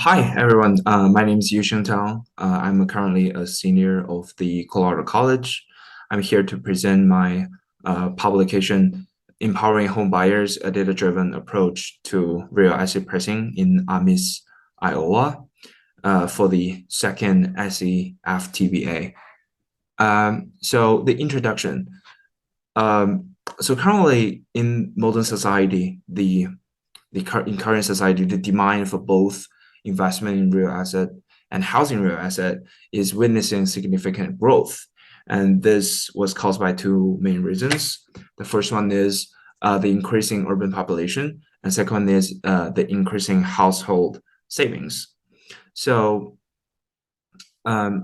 Hi, everyone. My name is Yousheng Tang. I'm currently a senior of the Colorado College. I'm here to present my publication, Empowering Home Buyers, a Data-Driven Approach to Real Estate Pricing in Ames, Iowa, for the second ICFTBA. So the introduction. So currently in modern society, in current society, the demand for both investment in real asset and housing real asset is witnessing significant growth. And this was caused by two main reasons. The first one is the increasing urban population, and second one is the increasing household savings. So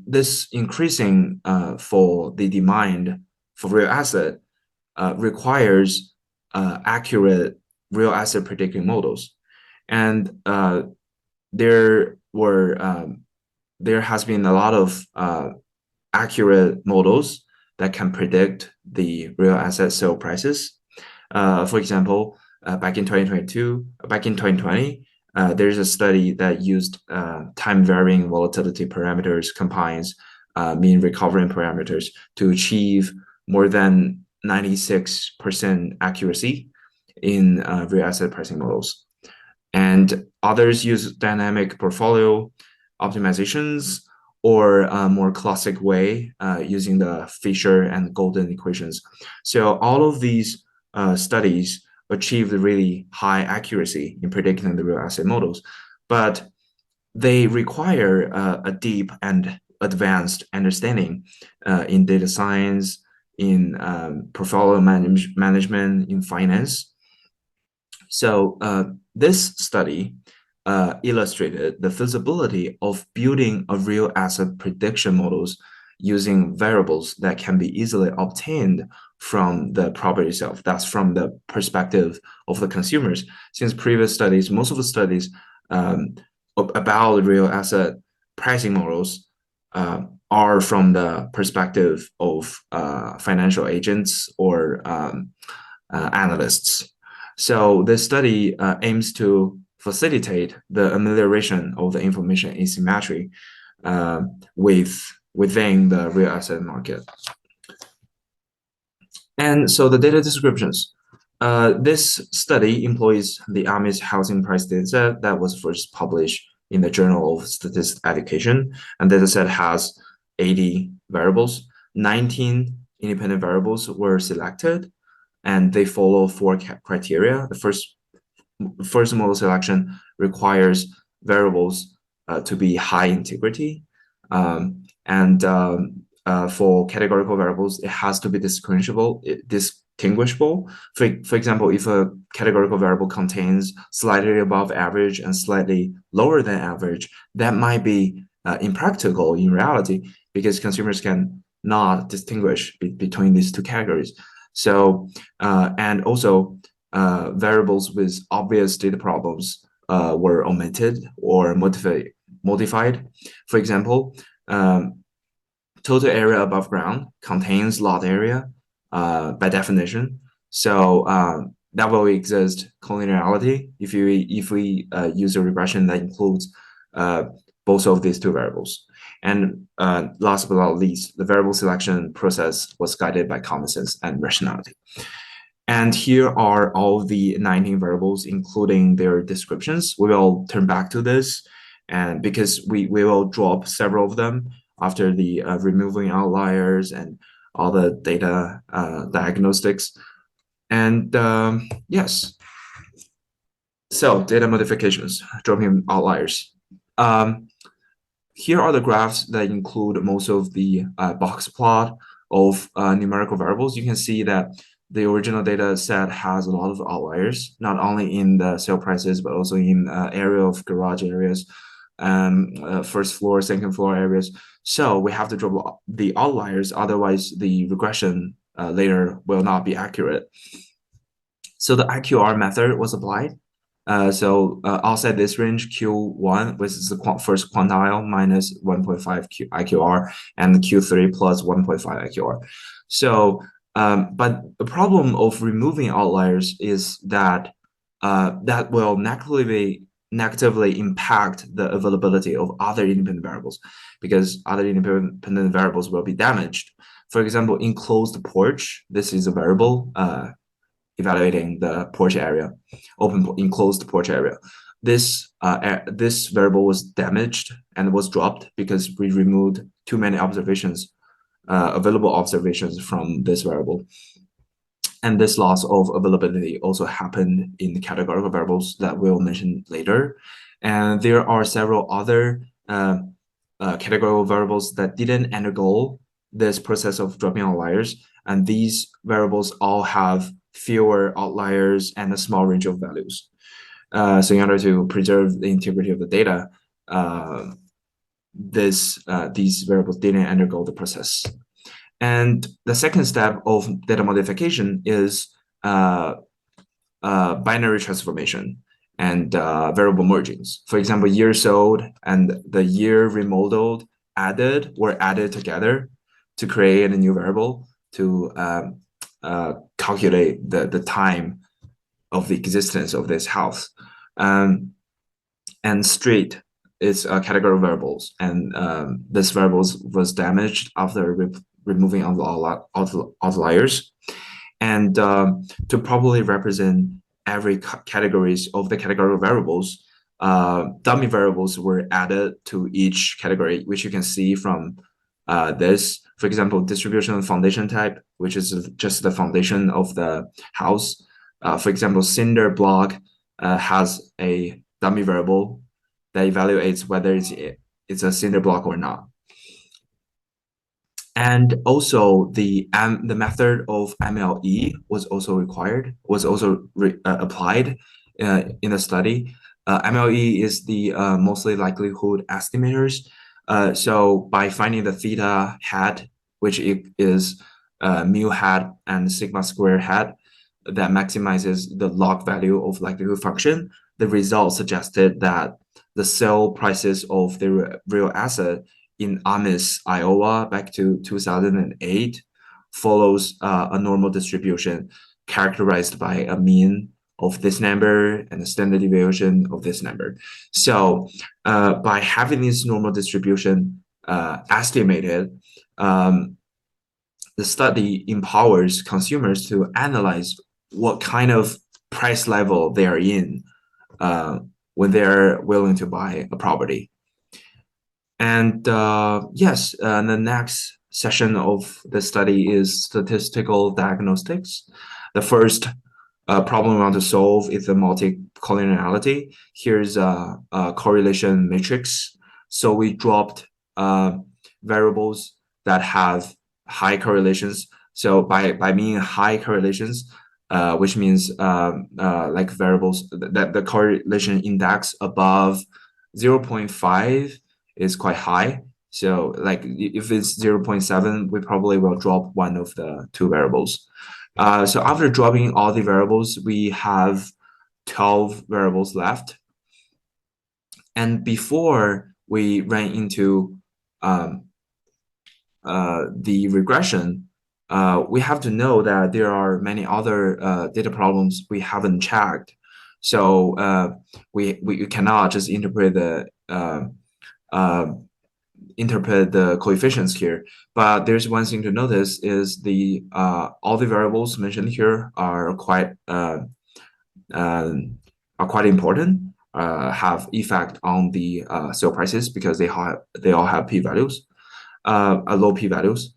this increasing for the demand for real asset requires accurate real asset predicting models, and there has been a lot of accurate models that can predict the real asset sale prices. For example, back in 2020, there's a study that used time varying volatility parameters combines mean recovering parameters to achieve more than 96% accuracy in real asset pricing models. And others use dynamic portfolio optimizations or a more classic way using the Fisher and Golden equations. So all of these studies achieved really high accuracy in predicting the real asset models, but they require a deep and advanced understanding in data science, in portfolio management, in finance. So this study illustrated the feasibility of building a real asset prediction models using variables that can be easily obtained from the property itself. That's from the perspective of the consumers. Since previous studies, most of the studies about real asset pricing models are from the perspective of financial agents or analysts. So this study aims to facilitate the amelioration of the information asymmetry within the real asset market. And so the data descriptions. This study employs the Ames housing price dataset that was first published in the Journal of Statistics Education. And the dataset has 80 variables. 19 independent variables were selected, and they follow four criteria. The first model selection requires variables to be high integrity, and for categorical variables, it has to be distinguishable. For example, if a categorical variable contains slightly above average and slightly lower than average, that might be impractical in reality because consumers can not distinguish between these two categories. So, and also variables with obvious data problems were omitted or modified. For example, total area above ground contains lot area by definition. So that will exist collinearity if we use a regression that includes both of these two variables. And last but not least, the variable selection process was guided by common sense and rationality. And here are all the 19 variables, including their descriptions. We will turn back to this, and because we will drop several of them after the removing outliers and all the data diagnostics. And yes, so data modifications, dropping outliers. Here are the graphs that include most of the box plot of numerical variables. You can see that the original data set has a lot of outliers, not only in the sale prices, but also in area of garage areas, first floor, second floor areas. So we have to drop the outliers, otherwise the regression later will not be accurate. So the IQR method was applied. So outside this range, Q1, which is the first quantile, minus 1.5 IQR, and Q3 plus 1.5 IQR. So, but the problem of removing outliers is that that will negatively negatively impact the availability of other independent variables, because other independent variables will be damaged. For example, enclosed porch, this is a variable evaluating the porch area, enclosed porch area. This variable was damaged and was dropped because we removed too many observations, available observations from this variable. And this loss of availability also happened in the categorical variables that we'll mention later. And there are several other categorical variables that didn't undergo this process of dropping outliers. And these variables all have fewer outliers and a small range of values. So in order to preserve the integrity of the data, these variables didn't undergo the process. And the second step of data modification is binary transformation and variable mergings. For example, year sold and the year remodeled were added together to create a new variable to calculate the time of the existence of this house. And street is a category of variables, and this variable was damaged after removing outliers. And to properly represent every categories of the category variables, dummy variables were added to each category, which you can see from this. For example, distribution foundation type, which is just the foundation of the house. For example, cinder block has a dummy variable that evaluates whether it's a cinder block or not. And also the method of MLE was also applied in the study. MLE is the mostly likelihood estimators. So by finding the theta hat, which is mu hat and sigma square hat, that maximizes the log value of likelihood function, the result suggested that the sale prices of the real asset in Ames, Iowa, back to 2008, follows a normal distribution characterized by a mean of this number and a standard deviation of this number. So by having this normal distribution estimated, the study empowers consumers to analyze what kind of price level they are in when they're willing to buy a property. And yes, the next session of the study is statistical diagnostics. The first problem we want to solve is the multicollinearity. Here's a correlation matrix. So we dropped variables that have high correlations. So by meaning high correlations, which means like variables that the correlation index above 0.5 is quite high. So like if it's 0.7, we probably will drop one of the two variables. So after dropping all the variables, we have 12 variables left. And before we ran into the regression, we have to know that there are many other data problems we haven't checked. So we cannot just interpret the coefficients here. But there's one thing to notice is the all the variables mentioned here are quite important, have effect on the sale prices because they all have p-values, low p-values.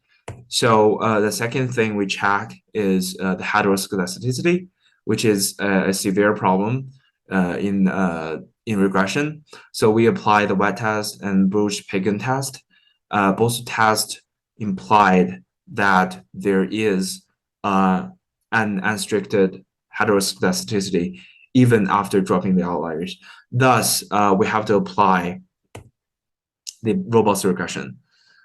So the second thing we check is the heteroscedasticity, which is a severe problem in regression. So we apply the wet test and Bruch-Pagan test. Both tests implied that there is an unrestricted heteroscedasticity even after dropping the outliers. Thus, we have to apply the robust regression.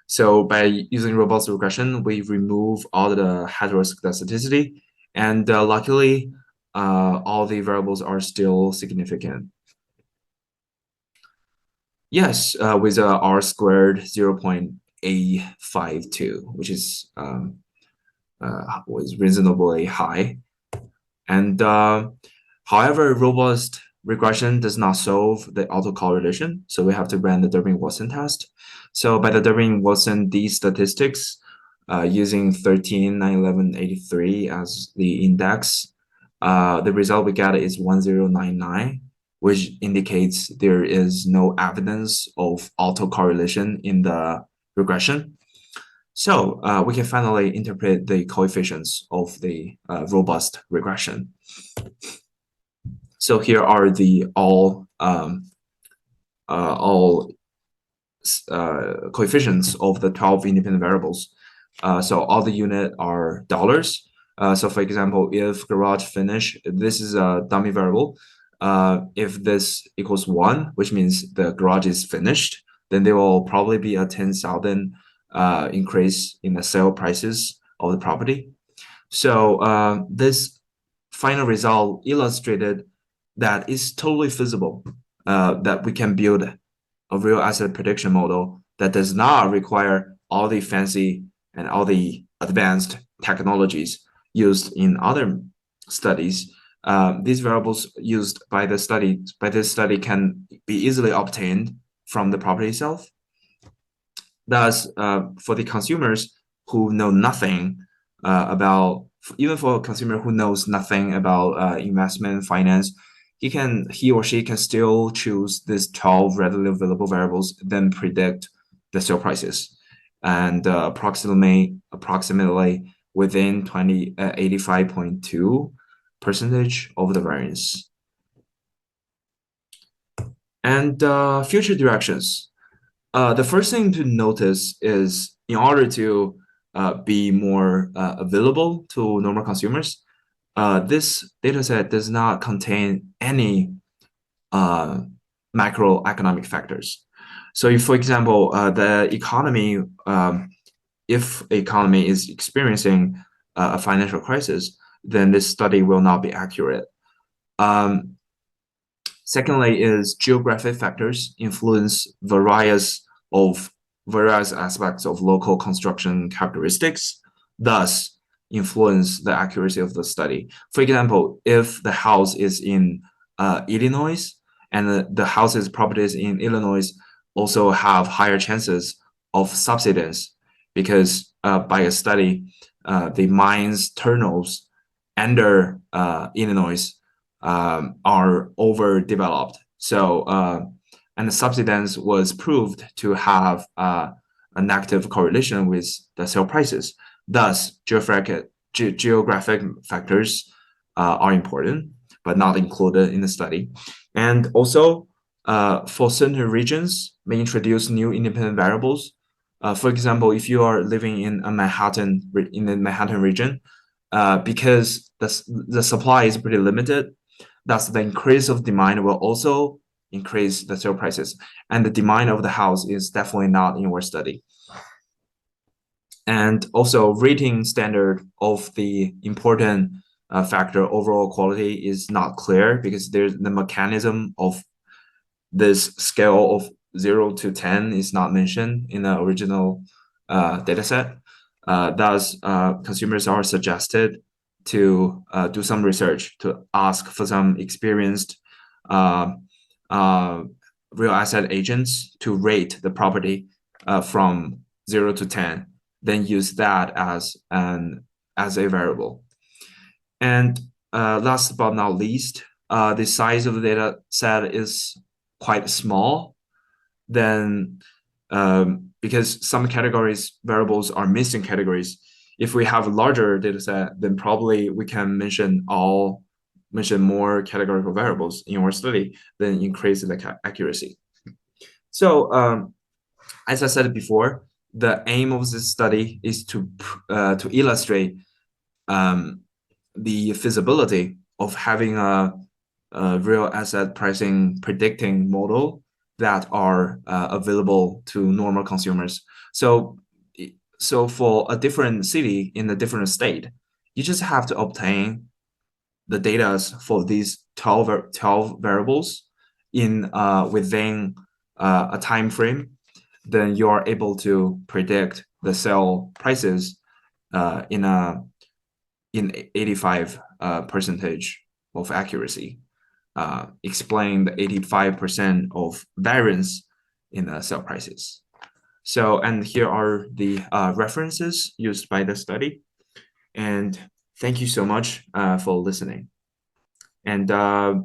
So by using robust regression, we remove all the heteroscedasticity, and luckily, all the variables are still significant. Yes, with a R squared 0.852, which is was reasonably high. And however, robust regression does not solve the autocorrelation, so we have to run the Durbin-Watson test. So by the Durbin-Watson D statistics, using 13, 9, 11, 83 as the index, the result we get is 1099, which indicates there is no evidence of autocorrelation in the regression. So we can finally interpret the coefficients of the robust regression. So here are the all coefficients of the 12 independent variables. So all the unit are dollars. So for example, if garage finish, this is a dummy variable. If this equals 1, which means the garage is finished, then there will probably be a 10,000 increase in the sale prices of the property. So this final result illustrated that it's totally feasible that we can build a real asset prediction model that does not require all the fancy and all the advanced technologies used in other studies. These variables used by this study can be easily obtained from the property itself. Thus, for the consumers who know nothing about, even for a consumer who knows nothing about investment finance, he or she can still choose these 12 readily available variables, then predict the sale prices, and approximately within 85.2% of the variance. And future directions. The first thing to notice is, in order to be more available to normal consumers, this dataset does not contain any macroeconomic factors. So if, for example, the economy, if the economy is experiencing a financial crisis, then this study will not be accurate. Secondly is geographic factors influence various aspects of local construction characteristics, thus influence the accuracy of the study. For example, if the house is in Illinois and the houses properties in Illinois also have higher chances of subsidence because by a study, the mines turnovers under Illinois are overdeveloped. So, and the subsidence was proved to have a negative correlation with the sale prices. Thus, geographic factors are important, but not included in the study. And also, for certain regions, may introduce new independent variables. For example, if you are living in the Manhattan region, because the supply is pretty limited, thus the increase of demand will also increase the sale prices. And the demand of the house is definitely not in our study. And also rating standard of the important factor overall quality is not clear because there's the mechanism of this scale of 0 to 10 is not mentioned in the original dataset. Thus, consumers are suggested to do some research, to ask for some experienced real asset agents to rate the property from 0 to 10, then use that as a variable. And last but not least, the size of the data set is quite small. Then because some categories variables are missing categories. If we have a larger data set, then probably we can mention more categorical variables in our study, then increase the accuracy. So as I said before, the aim of this study is to illustrate the feasibility of having a real asset pricing predicting model that are available to normal consumers. So for a different city in a different state, you just have to obtain the data for these 12 variables in within a time frame. Then you are able to predict the sale prices in 85% of accuracy. explain the 85% of variance in the sale prices. So, and here are the references used by the study. And thank you so much for listening. And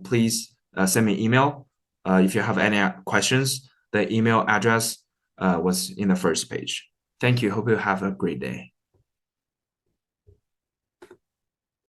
please send me email if you have any questions. The email address was in the first page. Thank you. Hope you have a great day.